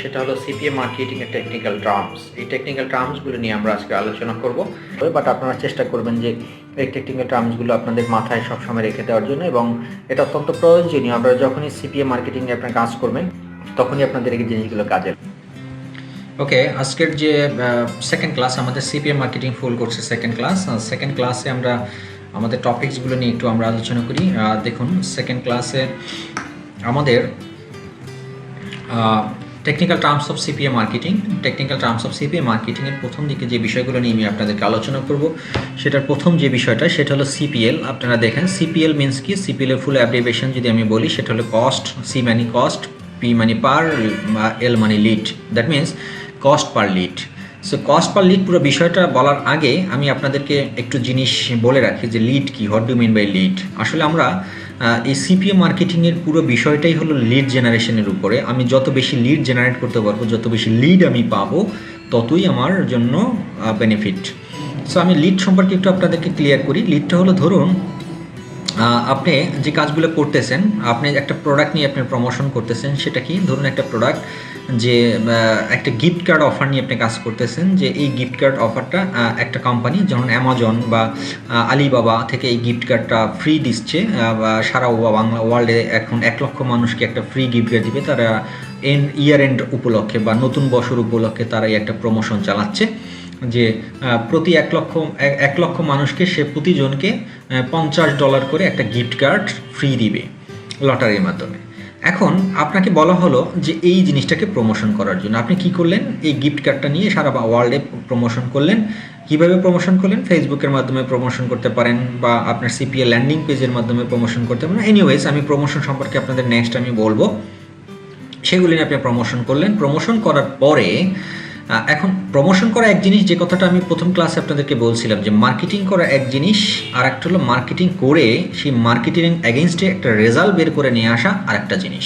সেটা হলো CPA marketing এর টেকনিক্যাল টার্মস। এই টেকনিক্যাল টার্মসগুলো নিয়ে আমরা আজকে আলোচনা করব, বাট আপনারা চেষ্টা করবেন যে এই টেকনিক্যাল টার্মসগুলো আপনাদের মাথায় সবসময় রেখে দেওয়ার জন্য, এবং এটা অত্যন্ত প্রয়োজনীয়। আপনারা যখনই সিপিএ মার্কেটিংয়ে আপনার কাজ করবেন তখনই আপনাদের এই জিনিসগুলো কাজে। ওকে, আজকের যে সেকেন্ড ক্লাস, আমাদের সিপিএম মার্কেটিং ফুল কোর্সের সেকেন্ড ক্লাসে আমরা আমাদের টপিকসগুলো নিয়ে একটু আমরা আলোচনা করি। দেখুন, সেকেন্ড ক্লাসে আমাদের টেকনিক্যাল টার্মস অফ সিপিএম মার্কেটিংয়ের প্রথম দিকে যে বিষয়গুলো নিয়ে আমি আপনাদেরকে আলোচনা করব, সেটার প্রথম যে বিষয়টা সেটা হলো সিপিএল। আপনারা দেখেন সিপিএল মিনস কি? সিপিএল এর ফুল অ্যাব্রিভিয়েশন যদি আমি বলি, সেটা হলো কস্ট। সি মানে কস্ট, পি মানে পার, এল মানে lead. That means cost per lead. So cost per lead পুরো বিষয়টা বলার আগে আমি আপনাদেরকে একটু জিনিস বলে রাখি যে লিড কি, what do mean by lead. আসলে আমরা এই সিপিএম মার্কেটিংয়ের পুরো বিষয়টাই হলো লিড জেনারেশনের উপরে। আমি যত বেশি লিড জেনারেট করতে পারবো, যত বেশি লিড আমি পাবো, ততই আমার জন্য বেনিফিট। সো আমি লিড সম্পর্কে একটু আপনাদেরকে ক্লিয়ার করি। লিডটা হলো, ধরুন আপনি যে কাজগুলো করতেছেন, আপনি একটা প্রোডাক্ট নিয়ে আপনি প্রমোশন করতেছেন। সেটা কি? ধরুন একটা প্রোডাক্ট, যে একটা গিফট কার্ড অফার নিয়ে আপনি কাজ করতেছেন, যে এই গিফট কার্ড অফারটা একটা কোম্পানি যেমন অ্যামাজন বা আলিবাবা থেকে এই গিফট কার্ডটা ফ্রি দিচ্ছে। সারা বাংলা ওয়ার্ল্ডে এখন 1 লক্ষ মানুষকে একটা ফ্রি গিফট কার্ড দিবে তারা ইয়ার এন্ড উপলক্ষে বা নতুন বছর উপলক্ষে তারা এই একটা প্রমোশন চালাচ্ছে, যে প্রতি 1 লক্ষ মানুষকে সে প্রতিজনকে $50 করে একটা গিফট কার্ড ফ্রি দিবে লটারির মাধ্যমে। এখন আপনাকে বলা হলো যে এই জিনিসটাকে প্রমোশন করার জন্য আপনি কি করলেন? এই গিফট কার্ডটা নিয়ে সারা ওয়ার্ল্ডে প্রমোশন করলেন। কিভাবে প্রমোশন করলেন? ফেসবুকের মাধ্যমে প্রমোশন করতে পারেন, বা আপনার সিপিএ ল্যান্ডিং পেজের মাধ্যমে প্রমোশন করতে পারেন। এনিওয়েজ, আমি প্রমোশন সম্পর্কে আপনাদের নেক্সট আমি বলবো। সেগুলি নিয়ে আপনি প্রমোশন করলেন। প্রমোশন করার পরে এখন প্রমোশন করা এক জিনিস, যে কথাটা আমি প্রথম ক্লাসে আপনাদেরকে বলছিলাম, যে মার্কেটিং করা এক জিনিস, আর একটা হলো মার্কেটিং করে সেই মার্কেটিং এগেইনস্টে একটা রেজাল্ট বের করে নিয়ে আসা আর একটা জিনিস।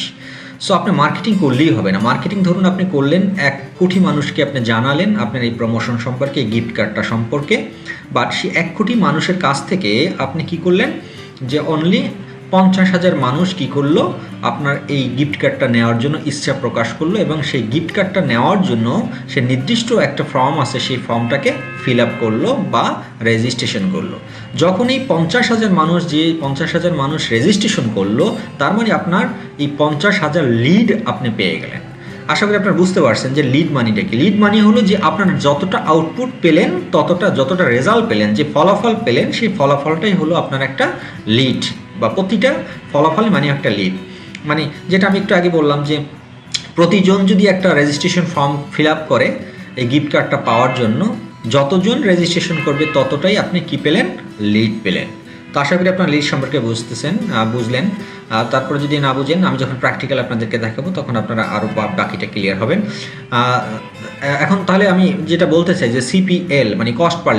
সো আপনি মার্কেটিং করলেই হবে না। মার্কেটিং ধরুন আপনি করলেন, 1 কোটি মানুষকে আপনি জানালেন আপনার এই প্রমোশন সম্পর্কে, এই গিফট কার্ডটা সম্পর্কে, বাট সেই 1 কোটি মানুষের কাছ থেকে আপনি কি করলেন? যে অনলি 50,000 মানুষ কি করলো? আপনার এই গিফট কার্ডটা নেওয়ার জন্য ইচ্ছা প্রকাশ করলো, এবং সেই গিফট কার্ডটা নেওয়ার জন্য সে নির্দিষ্ট একটা ফর্ম আছে, সেই ফর্মটাকে ফিল আপ করলো বা রেজিস্ট্রেশন করলো। যখন এই 50,000 মানুষ রেজিস্ট্রেশন করলো, তার মানে আপনার এই 50,000 লিড আপনি পেয়ে গেলেন। আশা করি আপনারা বুঝতে পারছেন যে লিড মানিটা কি। লিড মানি হলো যে আপনার যতটা আউটপুট পেলেন, যতটা রেজাল্ট পেলেন, যে ফলাফল পেলেন, সেই ফলাফলটাই হলো আপনার একটা লিড, বা প্রতিটা ফলাফল মানে একটা লিড। মানে যেটা আমি একটু আগে বললাম, যে প্রতিজন যদি একটা রেজিস্ট্রেশন ফর্ম ফিল আপ করে এই গিফট কার্ডটা পাওয়ার জন্য, যতজন রেজিস্ট্রেশন করবে ততটাই আপনি কি পেলেন? লিড পেলেন। তো আশা করি আপনার লিড সম্পর্কে বুঝলেন। তারপরে যদি না বুঝেন, আমি যখন প্র্যাকটিক্যাল আপনাদেরকে দেখাবো তখন আপনারা আরও বাকিটা ক্লিয়ার হবেন। এখন তাহলে আমি যেটা বলতে চাই, যে সিপিএল মানে কস্ট পার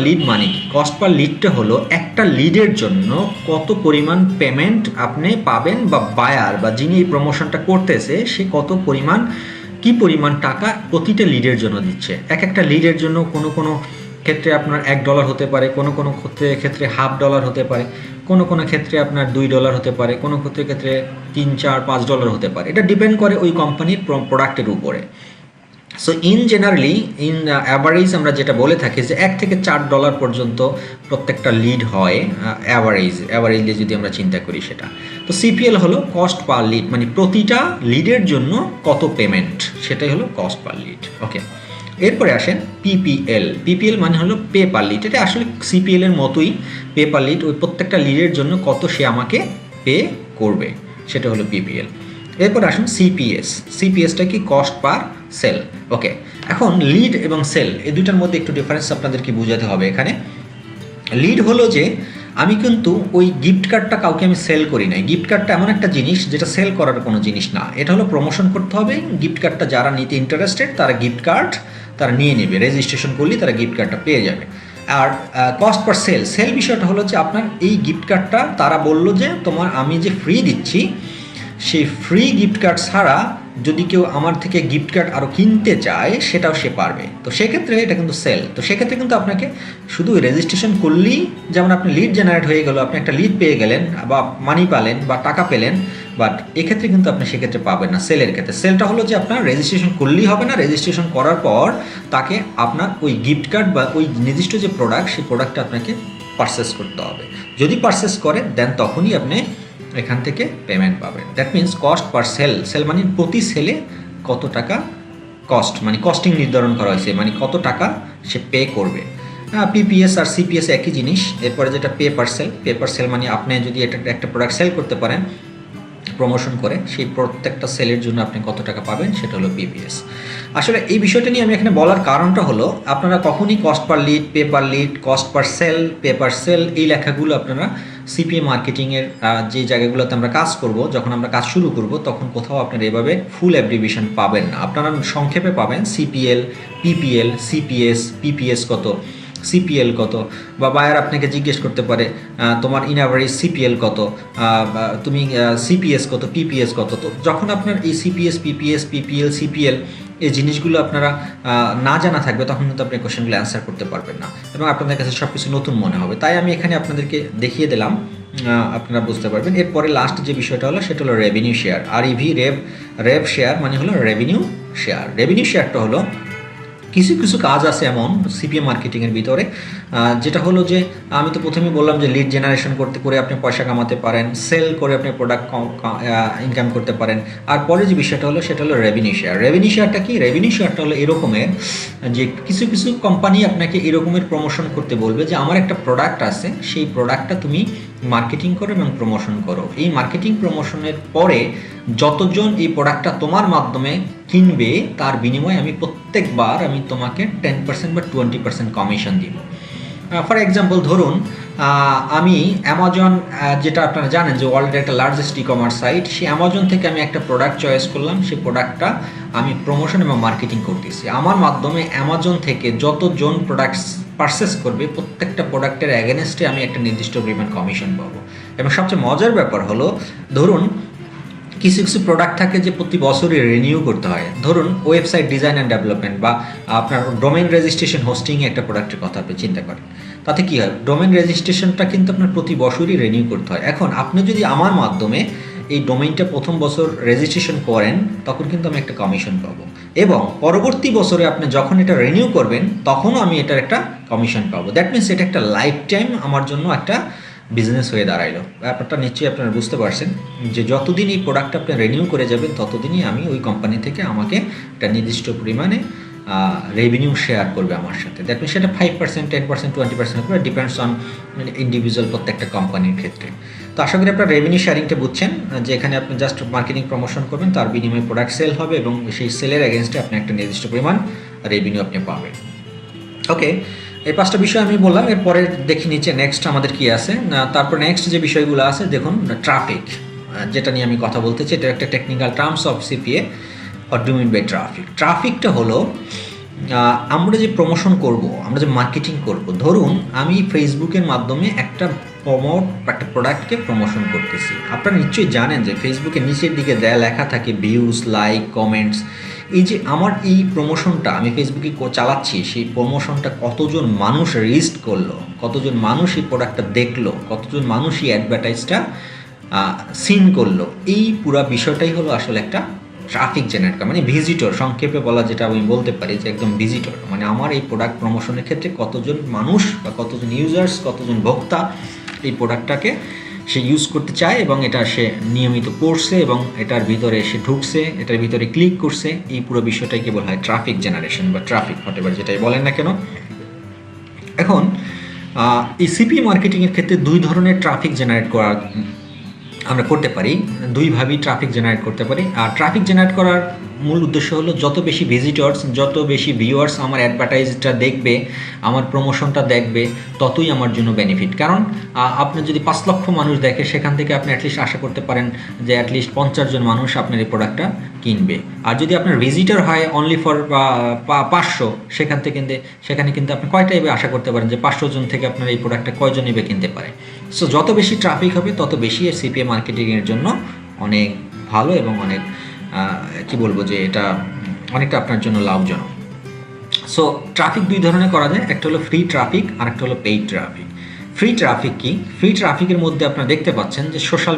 লিড মানে কি? কস্ট পার লিডটা হলো একটা লিডের জন্য কত পরিমাণ পেমেন্ট আপনি পাবেন, বা বায়ার বা যিনি এই প্রমোশনটা করতেছে সে কত পরিমাণ, কি পরিমাণ টাকা প্রতিটা লিডের জন্য দিচ্ছে। একটা লিডের জন্য কোনো ক্ষেত্রে আপনার $1 হতে পারে, কোনো ক্ষেত্রে $0.5 হতে পারে, কোনো ক্ষেত্রে আপনার $2 হতে পারে, কোনো ক্ষেত্রে $3, $4, $5 হতে পারে। এটা ডিপেন্ড করে ওই কোম্পানির প্রোডাক্টের উপরে। সো ইন অ্যাভারেজ আমরা যেটা বলে থাকি, যে $1 থেকে $4 পর্যন্ত প্রত্যেকটা লিড হয় অ্যাভারেজলি যদি আমরা চিন্তা করি সেটা। তো সিপিএল হলো কস্ট পার লিড, মানে প্রতিটা লিডের জন্য কত পেমেন্ট, সেটাই হলো কস্ট পার লিড। ওকে, এরপরে আসেন পিপিএল মানে হলো পে পার লিড। এটা আসলে সিপিএল এর মতোই, পে পার লিড। ওই প্রত্যেকটা লিডের জন্য কত সে আমাকে পে করবে, সেটা হলো পিপিএল। এরপর আসুন সিপিএসটা কি? Cost per sell. ওকে, এখন লিড এবং সেল এই দুইটার মধ্যে একটু ডিফারেন্স আপনাদেরকে বোঝাতে হবে। এখানে লিড হলো যে আমি কিন্তু ওই গিফট কার্ডটা কাউকে আমি সেল করি নাই। গিফট কার্ডটা এমন একটা জিনিস যেটা সেল করার কোনো জিনিস না। এটা হলো প্রমোশন করতে হবে। গিফট কার্ডটা যারা নিতে ইন্টারেস্টেড তারা গিফট কার্ড তারা নিয়ে নেবে, রেজিস্ট্রেশন করলেই তারা গিফট কার্ডটা পেয়ে যাবে। আর কস্ট পার সেল বিষয়টা হলো যে আপনার এই গিফট কার্ডটা তারা বললো যে আমি যে ফ্রি দিচ্ছি, সেই ফ্রি গিফট কার্ড ছাড়া যদি কেউ আমার থেকে গিফট কার্ড আরও কিনতে চায় সেটাও সে পারবে। তো সেক্ষেত্রে এটা কিন্তু সেল। তো সেক্ষেত্রে কিন্তু আপনাকে শুধু রেজিস্ট্রেশন করলেই যেমন আপনি লিড জেনারেট হয়ে গেল, আপনি একটা লিড পেয়ে গেলেন বা মানি পেলেন বা টাকা পেলেন, বাট এক্ষেত্রে কিন্তু আপনি সেক্ষেত্রে পাবেন না সেলের ক্ষেত্রে। সেলটা হলো যে আপনার রেজিস্ট্রেশন করলেই হবে না, রেজিস্ট্রেশন করার পর তাকে আপনার ওই গিফট কার্ড বা ওই নির্দিষ্ট যে প্রোডাক্ট সেই প্রোডাক্টটা আপনাকে পারচেস করতে হবে। যদি পারচেস করেন দেন তখনই আপনি এখান থেকে পেমেন্ট পাবেন। That means cost per sale, sale মানে প্রতি সেলে কত টাকা কস্ট, মানে কস্টিং নির্ধারণ করা হয়েছে, মানে কত টাকা সে পে করবে। পিপিএস আর সিপিএস একই জিনিস। এরপরে যেটা পে পার সেল মানে আপনি যদি এটা একটা প্রোডাক্ট সেল করতে পারেন প্রমোশন করে, সেই প্রত্যেকটা সেলের জন্য আপনি কত টাকা পাবেন সেটা হলো পিপিএস। আসলে এই বিষয়টা নিয়ে আমি এখানে বলার কারণটা হলো আপনারা কখনই cost per lead, pay per lead, cost per sale, pay per sale এই লেখাগুলো আপনারা সিপিএ মার্কেটিংয়ের যে জায়গাগুলোতে আমরা কাজ করব, যখন আমরা কাজ শুরু করব তখন কোথাও আপনারা এভাবে ফুল অ্যাব্রিভিয়েশন পাবেন না। আপনারা সংক্ষেপে পাবেন সিপিএল, পিপিএল, সিপিএস, পিপিএস কত, সিপিএল কত, বা বায়ার আপনাকে জিজ্ঞেস করতে পারে তোমার ইন অ্যাভারেজ সিপিএল কত, তুমি সিপিএস কত, পিপিএস কত। তো যখন আপনার এই সিপিএস, পিপিএল, সিপিএল এই জিনিসগুলো আপনারা না জানা থাকবে তখন কিন্তু আপনি কোশ্চেনগুলো অ্যান্সার করতে পারবেন না এবং আপনাদের কাছে সব কিছু নতুন মনে হবে। তাই আমি এখানে আপনাদেরকে দেখিয়ে দিলাম, আপনারা বুঝতে পারবেন। এরপরে লাস্ট যে বিষয়টা হলো সেটা হলো রেভিনিউ শেয়ার। রেভ শেয়ার মানে হলো রেভিনিউ শেয়ার। রেভিনিউ শেয়ারটা হলো কিছু কিছু কাজ আছে এমন সিপিএ মার্কেটিংয়ের ভিতরে, যেটা হলো যে আমি তো প্রথমেই বললাম যে লিড জেনারেশন করতে করে আপনি পয়সা কামাতে পারেন, সেল করে আপনি প্রোডাক্ট ইনকাম করতে পারেন। আর পরে যে বিষয়টা হলো সেটা হলো রেভিনিউ শেয়ার। রেভিনিউ শেয়ারটা কি? রেভিনিউ শেয়ারটা হলো এরকমের যে কিছু কিছু কোম্পানি আপনাকে এরকমের প্রমোশন করতে বলবে যে আমার একটা প্রোডাক্ট আছে, সেই প্রোডাক্টটা তুমি মার্কেটিং করো এবং প্রমোশন করো। এই মার্কেটিং প্রমোশনের পরে যতজন এই প্রোডাক্টটা তোমার মাধ্যমে কিনবে তার বিনিময়ে আমি প্রত্যেকবার আমি তোমাকে 10% বা 20% কমিশন দিব। ফর এক্সাম্পল ধরুন আমি অ্যামাজন, যেটা আপনারা জানেন যে ওয়ার্ল্ডের একটা লার্জেস্ট ই কমার্স সাইট, সেই অ্যামাজন থেকে আমি একটা প্রোডাক্ট চয়েস করলাম, সেই প্রোডাক্টটা আমি প্রমোশন এবং মার্কেটিং করতেছি। আমার মাধ্যমে অ্যামাজন থেকে যতজন প্রোডাক্টস পারচেস করবে প্রত্যেকটা প্রোডাক্টের অ্যাগেনস্টে আমি একটা নির্দিষ্ট পরিমাণ কমিশন পাবো। এবং সবচেয়ে মজার ব্যাপার হলো ধরুন কিছু কিছু প্রোডাক্ট থাকে যে প্রতি বছরই রিনিউ করতে হয়। ধরুন ওয়েবসাইট ডিজাইন অ্যান্ড ডেভেলপমেন্ট বা আপনার ডোমেইন রেজিস্ট্রেশন হোস্টিংয়ে একটা প্রোডাক্টের কথা আপনি চিন্তা করেন, তাতে কী হয় ডোমেইন রেজিস্ট্রেশনটা কিন্তু আপনার প্রতি বছরই রিনিউ করতে হয়। এখন আপনি যদি আমার মাধ্যমে এই ডোমেইনটা প্রথম বছর রেজিস্ট্রেশন করেন তখন কিন্তু আমি একটা কমিশন পাবো এবং পরবর্তী বছরে আপনি যখন এটা রিনিউ করবেন তখনও আমি এটার একটা কমিশন পাবো। দ্যাট মিনস এটা একটা লাইফ টাইম আমার জন্য একটা বিজনেস হয়ে দাঁড়াইলো। ব্যাপারটা নিশ্চয়ই আপনারা বুঝতে পারছেন যে যতদিন এই প্রোডাক্টটা আপনি রিনিউ করে যাবেন ততদিনই আমি ওই কোম্পানি থেকে আমাকে একটা নির্দিষ্ট পরিমাণে রেভিনিউ শেয়ার করবে আমার সাথে। দ্যাট মিনস সেটা 5%, 10%, 20% করে ডিপেন্ডস অন ইন্ডিভিজুয়াল প্রত্যেকটা কোম্পানির ক্ষেত্রে। তো আশা করি আপনার রেভিনিউ শেয়ারিংটা বুঝছেন যে এখানে আপনি জাস্ট মার্কেটিং প্রমোশন করবেন, তার বিনিময়ে প্রোডাক্ট সেল হবে এবং সেই সেলের এগেনস্টে আপনি একটা নির্দিষ্ট পরিমাণ রেভিনিউ আপনি পাবেন। ওকে, এই পাঁচটা বিষয় আমি বললাম। এরপরে দেখি নিচে নেক্সট আমাদের কি আছে। তারপর নেক্সট যে বিষয়গুলো আছে দেখুন, ট্রাফিক, যেটা নিয়ে আমি কথা বলতে চাই, এটা একটা technical terms of CPA. What do mean by traffic? ট্রাফিকটা হলো আমরা যে প্রমোশন করব, আমরা যে মার্কেটিং করব, ধরুন আমি ফেসবুকের মাধ্যমে একটা প্রোডাক্টকে প্রমোশন করতেছি। আপনারা নিশ্চয়ই জানেন যে ফেসবুকের নিচের দিকে দেয়া লেখা থাকে ভিউজ, লাইক, কমেন্টস। এই যে আমার এই প্রমোশনটা আমি ফেসবুকে চালাচ্ছি, সেই প্রমোশনটা কতজন মানুষ রিস্ট করলো, কতজন মানুষ এই প্রোডাক্টটা দেখলো, কতজন মানুষ এই অ্যাডভার্টাইজটা সিন করলো, এই পুরো বিষয়টাই হলো আসলে একটা ট্রাফিক জেনারেট করা, মানে ভিজিটর। সংক্ষেপে বলা যেটা আমি বলতে পারি যে একদম ভিজিটর, মানে আমার এই প্রোডাক্ট প্রমোশনের ক্ষেত্রে কতজন মানুষ বা কতজন ইউজার্স, কতজন ভোক্তা এই প্রোডাক্টটাকে সে ইউজ করতে চায় এবং এটা সে নিয়মিত পড়ছে এবং এটার ভিতরে সে ঢুকছে, এটার ভিতরে ক্লিক করছে। এই পুরো বিষয়টাকে বলা হয় ট্রাফিক জেনারেশন বা ট্রাফিক, হোয়াটএভার যেটাই বলেন না কেন। এখন এই সিপি মার্কেটিংয়ের ক্ষেত্রে দুই ধরনের ট্রাফিক জেনারেট করা আমরা করতে পারি, দুইভাবেই ট্রাফিক জেনারেট করতে পারি। আর ট্রাফিক জেনারেট করার মূল উদ্দেশ্য হলো যত বেশি ভিজিটর্স, যত বেশি ভিউয়ার্স আমার অ্যাডভার্টাইজটা দেখবে, আমার প্রমোশনটা দেখবে, ততই আমার জন্য বেনিফিট। কারণ আপনি যদি 5 লক্ষ মানুষ দেখে সেখান থেকে আপনি অ্যাটলিস্ট আশা করতে পারেন যে অ্যাটলিস্ট 50 জন মানুষ আপনার এই প্রোডাক্টটা কিনবে। আর যদি আপনার ভিজিটর হয় অনলি ফর 500, সেখানে কিন্তু আপনি কয়টাই আশা করতে পারেন যে 500 জন থেকে আপনার এই প্রোডাক্টটা কয়জন এবে কিনতে পারে। সো যত বেশি ট্রাফিক হবে তত বেশি সিপিএ মার্কেটিংয়ের জন্য অনেক ভালো এবং অনেক কি বলবো যে এটা অনেকটা আপনার জন্য লাভজনক। সো ট্রাফিক দুই ধরনের করা যায়, একটা হলো ফ্রি ট্রাফিক আর একটা হলো পেইড ট্রাফিক। ফ্রি ট্রাফিক কি? ফ্রি ট্রাফিকের মধ্যে আপনারা দেখতে পাচ্ছেন যে সোশ্যাল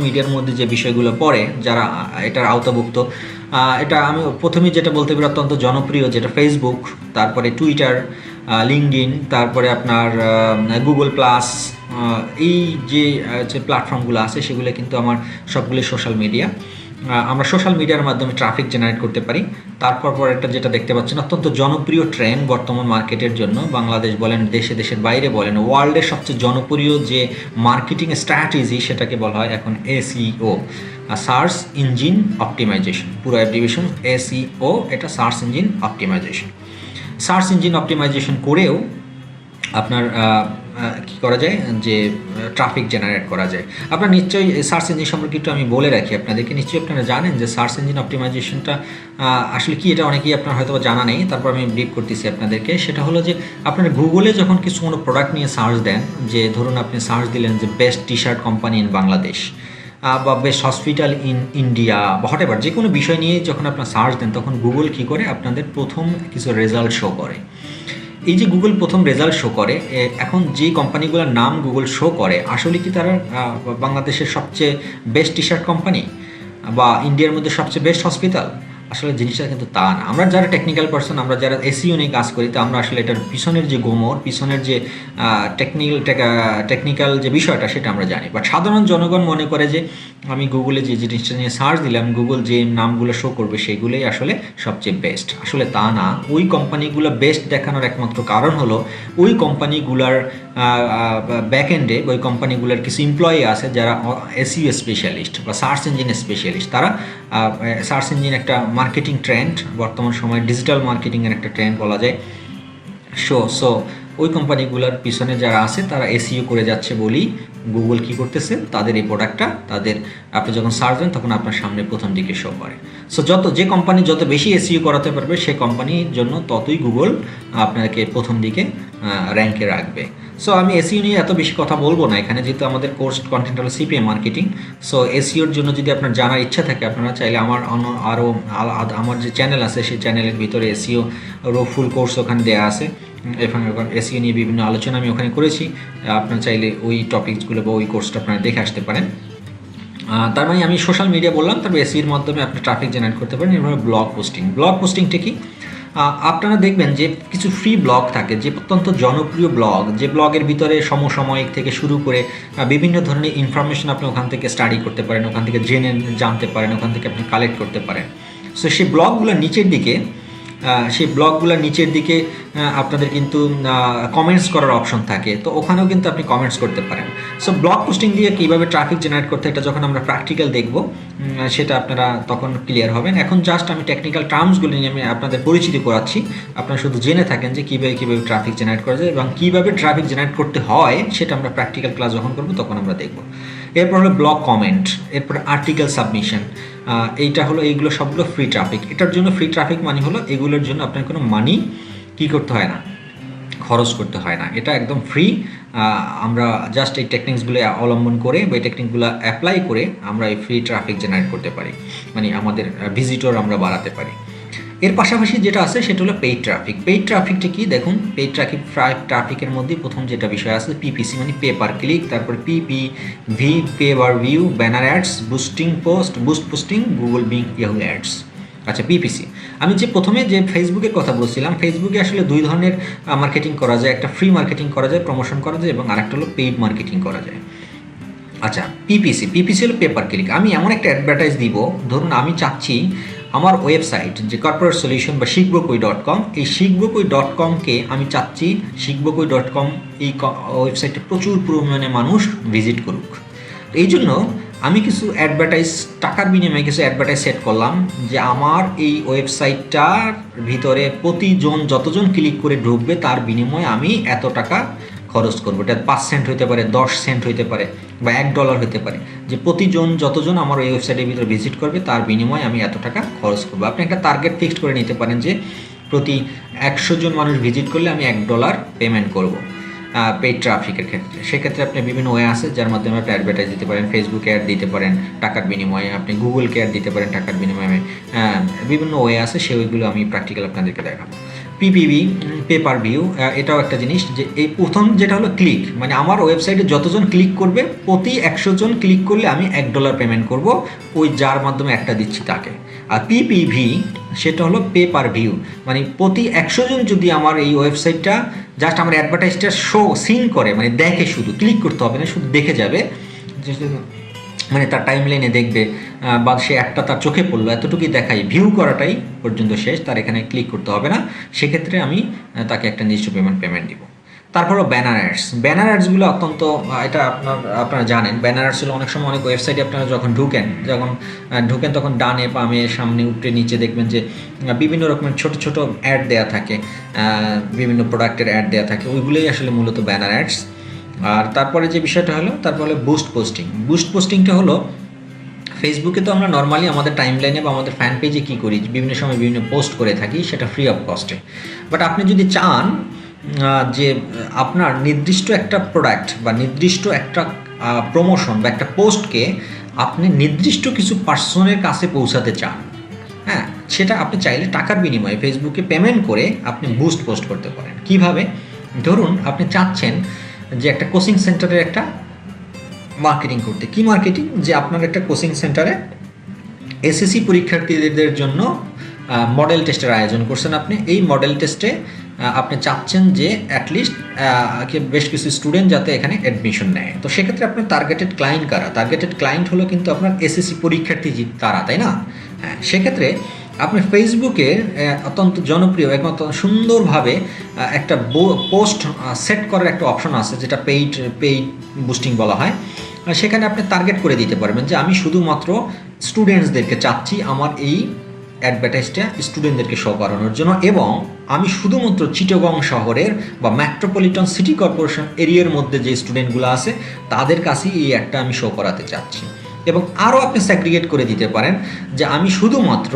মিডিয়ার মধ্যে যে বিষয়গুলো পড়ে, যারা এটার আওতাভুক্ত, এটা আমি প্রথমেই যেটা বলতে পারি অত্যন্ত জনপ্রিয়, যেটা ফেসবুক, তারপরে টুইটার, লিঙ্কডইন, তারপরে আপনার গুগল প্লাস, এই যে প্ল্যাটফর্মগুলো আছে সেগুলো কিন্তু আমার সবগুলো সোশ্যাল মিডিয়া। আমরা সোশ্যাল মিডিয়ার মাধ্যমে ট্রাফিক জেনারেট করতে পারি। তারপর একটা যেটা দেখতে পাচ্ছেন অত্যন্ত জনপ্রিয় ট্রেন্ড বর্তমান মার্কেটের জন্য, বাংলাদেশ বলেন, দেশের বাইরে বলেন, ওয়ার্ল্ডের সবচেয়ে জনপ্রিয় যে মার্কেটিং স্ট্র্যাটেজি সেটাকে বলা হয় এখন SEO, search engine optimization. Abbreviation অ্যাব্রিভিয়েশন এসইও, এটা search engine optimization. Search engine optimization করেও আপনার কী করা যায় যে ট্রাফিক জেনারেট করা যায়। আপনার নিশ্চয়ই সার্চ ইঞ্জিন সম্পর্কে একটু আমি বলে রাখি আপনাদেরকে, নিশ্চয়ই আপনারা জানেন যে সার্চ ইঞ্জিন অপটিমাইজেশনটা আসলে কি, এটা অনেকেই আপনার হয়তো জানা নেই, তারপর আমি ব্রিফ করতেছি আপনাদেরকে। সেটা হলো যে আপনার গুগলে যখন কোনো প্রোডাক্ট নিয়ে সার্চ দেন, যে ধরুন আপনি সার্চ দিলেন যে best T shirt company in Bangladesh বা বেস্ট হসপিটাল ইন ইন্ডিয়া বা হোয়াটএভার, যে কোনো বিষয় নিয়ে যখন আপনার সার্চ দেন তখন গুগল কী করে আপনাদের প্রথম কিছু রেজাল্ট শো করে। এই যে গুগল প্রথম রেজাল্ট শো করে, এখন যে কোম্পানিগুলোর নাম গুগল শো করে আসলে কি তারা বাংলাদেশের সবচেয়ে বেস্ট টি শার্ট কোম্পানি বা ইন্ডিয়ার মধ্যে সবচেয়ে বেস্ট হসপিটাল? আসলে জিনিসটা কিন্তু তা না। আমরা যারা টেকনিক্যাল পার্সন, আমরা যারা এসইও নিয়ে কাজ করি, তো আমরা আসলে এটার পিছনের যে গোমর, পিছনের যে টেকনিক্যাল যে বিষয়টা সেটা আমরা জানি। বাট সাধারণ জনগণ মনে করে যে আমি গুগলে যে জিনিসটা নিয়ে সার্চ দিলাম, গুগল যে নামগুলো শো করবে সেগুলোই আসলে সবচেয়ে বেস্ট। আসলে তা না। ওই কোম্পানিগুলো বেস্ট দেখানোর একমাত্র কারণ হলো ওই কোম্পানিগুলার ব্যাকএন্ডে, ওই কোম্পানিগুলোর কিছু এমপ্লয়ি আছে যারা এসইও স্পেশালিস্ট বা সার্চ ইঞ্জিন স্পেশালিস্ট। তারা সার্চ ইঞ্জিন একটা মার্কেটিং ট্রেন্ড, বর্তমান সময়ে ডিজিটাল মার্কেটিংয়ের একটা ট্রেন্ড বলা যায়। সো ওই কোম্পানিগুলোর পিছনে যারা আছে তারা এসইও করে যাচ্ছে বলেই গুগল কী করতেছে, তাদের এই প্রোডাক্টটা আপনি যখন সার্চ দেন তখন আপনার সামনে প্রথম দিকে শো করে। সো যে কোম্পানি যত বেশি এসইও করাতে পারবে সে কোম্পানির জন্য ততই গুগল আপনাকে প্রথম দিকে র্যাঙ্কে রাখবে। সো আমি এসইও নিয়ে এত বেশি কথা বলবো না এখানে, যেহেতু আমাদের কোর্স কন্টেন্ট হলো সিপিএম মার্কেটিং। সো এসইওর জন্য যদি আপনার জানার ইচ্ছা থাকে, আপনারা চাইলে আমার যে চ্যানেল আছে সেই চ্যানেলের ভিতরে এসইও ফুল কোর্স ওখানে দেওয়া আছে। এখন এসইও নিয়ে বিভিন্ন আলোচনা আমি ওখানে করেছি। আপনারা চাইলে ওই টপিকসগুলো বা ওই কোর্সটা আপনারা দেখে আসতে পারেন। তার মানে আমি সোশ্যাল মিডিয়া বললাম, তারপর এসইওর মাধ্যমে আপনি ট্রাফিক জেনারেট করতে পারেন। এভাবে ব্লগ পোস্টিংটা কি? আপনারা দেখবেন যে কিছু ফ্রি ব্লগ থাকে, যে অত্যন্ত জনপ্রিয় ব্লগ, যে ব্লগের ভিতরে সমসাময়িক থেকে শুরু করে বিভিন্ন ধরনের ইনফরমেশন আপনি ওখান থেকে স্টাডি করতে পারেন, ওখান থেকে জানতে পারেন, ওখান থেকে আপনি কালেক্ট করতে পারেন। সো সেই ব্লগগুলোর নিচের দিকে আপনাদের কিন্তু কমেন্টস করার অপশন থাকে, তো ওখানেও কিন্তু আপনি কমেন্টস করতে পারেন। সো ব্লগ পোস্টিং দিয়ে কীভাবে ট্রাফিক জেনারেট করতে, এটা যখন আমরা প্র্যাকটিক্যাল দেখব সেটা আপনারা তখন ক্লিয়ার হবেন। এখন জাস্ট আমি টেকনিক্যাল টার্মসগুলো নিয়ে আমি আপনাদের পরিচিতি করাচ্ছি, আপনারা শুধু জেনে থাকেন যে কীভাবে ট্রাফিক জেনারেট করা যায় এবং কীভাবে ট্রাফিক জেনারেট করতে হয়, সেটা আমরা প্র্যাকটিক্যাল ক্লাস যখন করবো তখন আমরা দেখব। এরপর হলো ব্লগ কমেন্ট, এরপর আর্টিকেল সাবমিশন। এইগুলো সবগুলো ফ্রি ট্রাফিক। এটার জন্য ফ্রি ট্রাফিক মানে হলো এগুলোর জন্য আপনার কোনো মানি কী করতে হয় না, খরচ করতে হয় না, এটা একদম ফ্রি। আমরা জাস্ট এই টেকনিক্সগুলো অবলম্বন করে বা এই টেকনিকগুলো অ্যাপ্লাই করে আমরা এই ফ্রি ট্রাফিক জেনারেট করতে পারি, মানে আমাদের ভিজিটর আমরা বাড়াতে পারি। এর পাশাপাশি যেটা আছে সেটা হলো পেইড ট্রাফিকটা কি দেখুন। পেইড ট্রাফিকের মধ্যে প্রথম যেটা বিষয় আছে পিপিসি, মানে পে পার ক্লিক, তারপর PPV, pay per view, banner ads, boost posting, Google being, Yahoo ads. আচ্ছা, পিপিসি আমি প্রথমে যে ফেসবুকের কথা বলছিলাম, ফেসবুকে আসলে দুই ধরনের মার্কেটিং করা যায়, একটা ফ্রি মার্কেটিং করা যায়, প্রমোশন করা যায়, এবং আরেকটা হলো পেইড মার্কেটিং করা যায়। আচ্ছা, পিপিসি হলো পেপার ক্লিক। আমি এমন একটা অ্যাডভার্টাইজ দিব, ধরুন আমি চাচ্ছি আমার ওয়েবসাইট যে কর্পোরেট সলিউশন বা শিখবকই.com, এই শিখবকই.comকে আমি চাচ্ছি শিখবকই.com এই ওয়েবসাইটে প্রচুর পরিমাণে মানুষ ভিজিট করুক। এই জন্য আমি কিছু টাকার বিনিময়ে কিছু অ্যাডভার্টাইজ সেট করলাম যে আমার এই ওয়েবসাইটটার ভিতরে যতজন ক্লিক করে ঢুকবে তার বিনিময়ে আমি এত টাকা খরচ করবো। এটা 5 সেন্ট হতে পারে, 10 সেন্ট হতে পারে, বা $1 হতে পারে, যে যতজন আমার এই ওয়েবসাইটের ভিতরে ভিজিট করবে তার বিনিময়ে আমি এত টাকা খরচ করবো। আপনি একটা টার্গেট ফিক্সড করে নিতে পারেন যে প্রতি 100 জন মানুষ ভিজিট করলে আমি $1 পেমেন্ট করব। পেইড ট্রাফিকের ক্ষেত্রে। সেক্ষেত্রে আপনি বিভিন্ন ওয়ে আছে যার মাধ্যমে আপনি অ্যাডভার্টাইজ দিতে পারেন, ফেসবুকে অ্যাড দিতে পারেন টাকার বিনিময়ে, আপনি গুগলকে অ্যাড দিতে পারেন টাকার বিনিময়ে। বিভিন্ন ওয়ে আছে, সেগুলো আমি প্র্যাকটিক্যাল আপনাদেরকে দেখাবো। পিপিভি, পে পার ভিউ, এটাও একটা জিনিস যে এই প্রথম যেটা হলো ক্লিক, মানে আমার ওয়েবসাইটে যতজন ক্লিক করবে প্রতি 100 জন ক্লিক করলে আমি $1 পেমেন্ট করব, ওই যার মাধ্যমে একটা দিচ্ছি তাকে। আর পিপিভি সেটা হলো পে পার ভিউ, মানে প্রতি 100 জন যদি আমার এই ওয়েবসাইটটা জাস্ট আমার অ্যাডভার্টাইজটা সিন করে, মানে দেখে, শুধু ক্লিক করতে হবে না, শুধু দেখে যাবে, মানে তার টাইম লাইনে দেখবে বা সে একটা তার চোখে পড়লো এতটুকুই দেখাই, ভিউ করাটাই পর্যন্ত শেষ, তার এখানে ক্লিক করতে হবে না, সেক্ষেত্রে আমি তাকে একটা নির্দিষ্ট পেমেন্ট দিব। তারপরও ব্যানার অ্যাডসগুলো অত্যন্ত, এটা আপনারা জানেন, ব্যানার অ্যাডস হলো অনেক সময় অনেক ওয়েবসাইটে আপনারা যখন ঢুকেন তখন ডানে বামে সামনে উপরে নিচে দেখবেন যে বিভিন্ন রকমের ছোট ছোট অ্যাড দেওয়া থাকে, বিভিন্ন প্রোডাক্টের অ্যাড দেওয়া থাকে, ওইগুলোই আসলে মূলত ব্যানার অ্যাডস। আর তারপরে যে বিষয়টা হলো, তারপরে বুস্ট পোস্টিংটা হলো ফেসবুকে তো আমরা নর্মালি আমাদের টাইম লাইনে বা আমাদের ফ্যান পেজে কী করি, বিভিন্ন সময় বিভিন্ন পোস্ট করে থাকি, সেটা ফ্রি অফ কস্টে। বাট আপনি যদি চান যে আপনার নির্দিষ্ট একটা প্রোডাক্ট বা নির্দিষ্ট একটা প্রমোশন বা একটা পোস্টকে আপনি নির্দিষ্ট কিছু পার্সনের কাছে পৌঁছাতে চান, হ্যাঁ, সেটা আপনি চাইলে টাকার বিনিময়ে ফেসবুকে পেমেন্ট করে আপনি বুস্ট পোস্ট করতে পারেন। কিভাবে? ধরুন আপনি চাচ্ছেন যে একটা কোচিং সেন্টারের একটা মার্কেটিং করতে। কি মার্কেটিং? যে আপনার একটা কোচিং সেন্টারে এসএসসি পরীক্ষার্থীদের জন্য মডেল টেস্টের আয়োজন করছেন আপনি। এই মডেল টেস্টে আপনি চাচ্ছেন যে অ্যাটলিস্ট বেশ কিছু স্টুডেন্ট যাতে এখানে অ্যাডমিশন নেয়। তো সেক্ষেত্রে আপনার টার্গেটেড ক্লায়েন্ট কারা? টার্গেটেড ক্লায়েন্ট হলো কিন্তু আপনার এসএসসি পরীক্ষার্থী তারা, তাই না? হ্যাঁ, সেক্ষেত্রে আপনি ফেসবুকে অত্যন্ত জনপ্রিয় এবং সুন্দরভাবে একটা পোস্ট সেট করার একটা অপশন আছে, যেটা পেইড বুস্টিং বলা হয়। সেখানে আপনি টার্গেট করে দিতে পারবেন যে আমি শুধুমাত্র স্টুডেন্টসদেরকে চাচ্ছি আমার এই অ্যাডভার্টাইজটা স্টুডেন্টদেরকে শো করানোর জন্য, এবং আমি শুধুমাত্র চিটাগং শহরের বা মেট্রোপলিটন সিটি কর্পোরেশন এরিয়ার মধ্যে যে স্টুডেন্টগুলো আছে তাদের কাছেই এই অ্যাডটা আমি শো করাতে চাচ্ছি। এবং আরও আপনি স্যাগ্রিগেট করে দিতে পারেন যে আমি শুধুমাত্র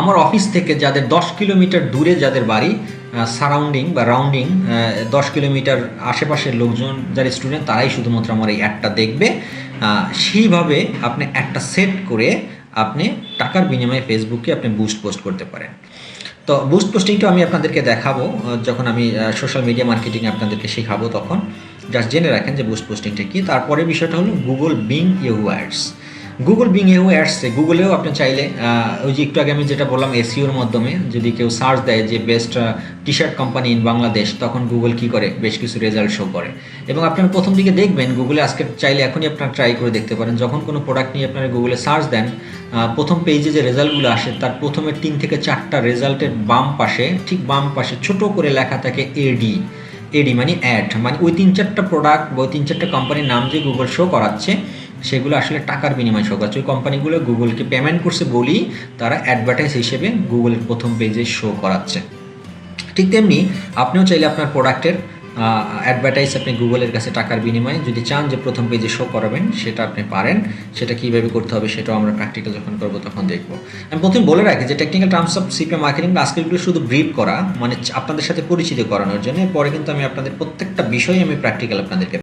আমার অফিস থেকে যাদের 10 কিলোমিটার দূরে যাদের বাড়ি, সারাউন্ডিং বা রাউন্ডিং 10 কিলোমিটার আশেপাশের লোকজন যারা স্টুডেন্ট তারাই শুধুমাত্র আমার এই অ্যাডটা দেখবে। সেইভাবে আপনি একটা সেট করে আপনি টাকার বিনিময়ে ফেসবুকে আপনি বুস্ট পোস্ট করতে পারেন। তো বুস্ট পোস্টিংটা আমি আপনাদেরকে দেখাবো যখন আমি সোশ্যাল মিডিয়া মার্কেটিং আপনাদেরকে শেখাবো, তখন জাস্ট জেনে রাখেন যে বুস্ট পোস্টিংটা কী। তারপরে বিষয়টা হলো গুগল বিং ইয়াহু অ্যাডস। গুগলেও আপনি চাইলে ওই যে একটু আগে আমি যেটা বললাম এসইওর মাধ্যমে যদি কেউ সার্চ দেয় যে best T shirt company in Bangladesh, তখন গুগল কী করে বেশ কিছু রেজাল্ট শো করে। এবং আপনার প্রথম দিকে দেখবেন গুগলে আজকে চাইলে এখনই আপনার ট্রাই করে দেখতে পারেন, যখন কোনো প্রোডাক্ট নিয়ে আপনারা গুগলে সার্চ দেন, প্রথম পেজে যে রেজাল্টগুলো আসে তার প্রথমে 3 থেকে 4টা রেজাল্টের ঠিক বাম পাশে ছোট করে লেখা থাকে এডি মানে অ্যাড, মানে ওই 3-4টা প্রোডাক্ট বা ওই 3-4টা কোম্পানির নাম যে গুগল শো করাচ্ছে সেগুলো আসলে টাকার বিনিময়ে শো করাচ্ছে। ওই কোম্পানিগুলো গুগলকে পেমেন্ট করছে বলেই তারা অ্যাডভার্টাইজ হিসেবে গুগলের প্রথম পেজে শো করাচ্ছে। ঠিক তেমনি আপনিও চাইলে আপনার প্রোডাক্টের অ্যাডভার্টাইজ আপনি গুগলের কাছে টাকার বিনিময়ে যদি চান যে প্রথম পেজে শো করাবেন, সেটা আপনি পারেন। সেটা কীভাবে করতে হবে সেটাও আমরা প্র্যাকটিক্যাল যখন করবো তখন দেখবো। আমি প্রথমে বলে রাখি যে technical terms of CPM marketing বা আজকেরগুলো শুধু ব্রিফ করা, মানে আপনাদের সাথে পরিচিত করানোর জন্য। পরে কিন্তু আমি আপনাদের প্রত্যেকটা বিষয়ে আমি প্র্যাকটিক্যাল আপনাদেরকে